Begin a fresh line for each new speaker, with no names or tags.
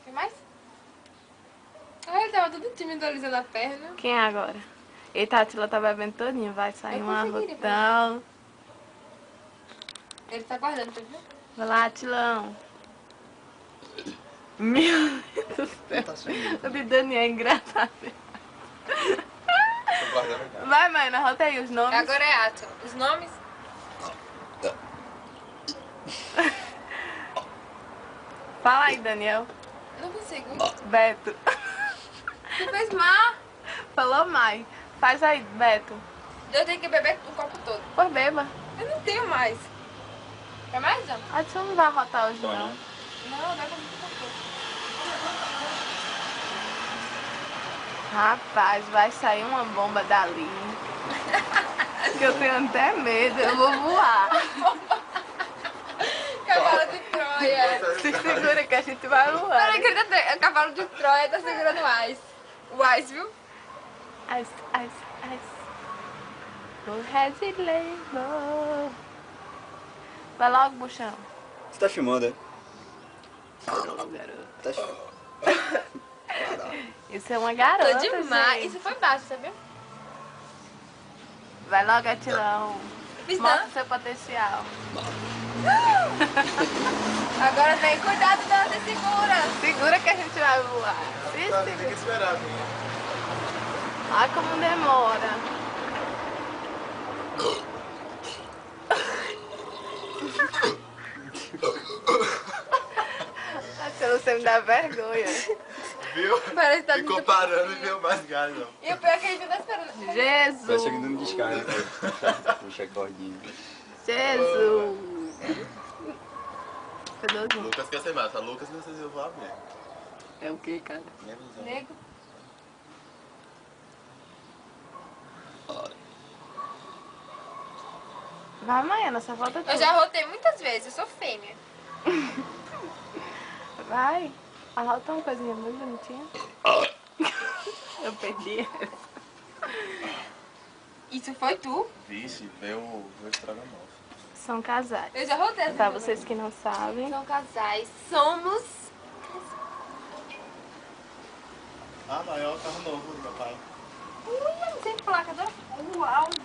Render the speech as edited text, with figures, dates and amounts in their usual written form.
Quer mais? Ah, ele tava todo tímido alisando a perna.
Quem é agora? Eita, a Tila tá bebendo todinho, vai sair um arrotão.
Ele tá guardando, tá vendo?
Vai lá, Tilão. Meu Deus do céu.
Tá sumindo.
O de Daniel é engraçado.
Tô guardando aqui.
Vai, mãe, arrota aí os nomes.
Agora é Atila. Os nomes?
Fala aí, Daniel.
Não consigo.
Beto.
Você fez mal.
Falou, mãe. Faz aí, Beto.
Eu tenho que beber o copo todo.
Pois beba.
Eu não tenho mais. Quer mais, João?
A Tila não vai arrotar hoje, não.
Não, vai comer o copo todo.
Rapaz, vai sair uma bomba dali. Que eu tenho até medo, eu vou voar.
Cavalo de Troia.
Se segura que a gente vai voar.
Peraí, que o cavalo de Troia tá segurando o Ice. O Ice, viu?
Ice, ice, ice. O Red Label. Vai logo, buchão.
Você tá filmando, é?
Garoto.
Tá filmando.
Isso é uma garota,
Tô demais.
gente.
Isso foi baixo, sabia?
Vai logo, Atilão.
Fiz
Mostra
não.
seu potencial.
Agora tem cuidado, não, se segura.
Segura que a gente vai voar. Se
Tem que esperar, né?
Olha como demora. Atilão, você me dá vergonha.
Viu?
Parece que tá
Ficou
muito
parando e
pouquinho.
veio mais gás, não.
E o pior é que a gente não tá esperando.
Jesus.
Vai chegando no descarga, puxa a cordinha.
Jesus. Cadê o
Lucas quer ser massa. Lucas não sei se eu vou abrir.
É o que, cara?
Minha visão.
Nego.
Vai amanhã, nessa volta
Eu já rotei muitas vezes, eu sou fêmea.
Vai. Arrota uma coisinha muito bonitinha. Eu perdi.
Isso foi tu?
Vixe, veio o estrogonofe.
São casais.
Eu já rotei essa
Pra
vez.
vocês que não sabem.
São casais. Somos.
Ah, maior carro novo do meu pai.
Ui, não tem placa, Uau.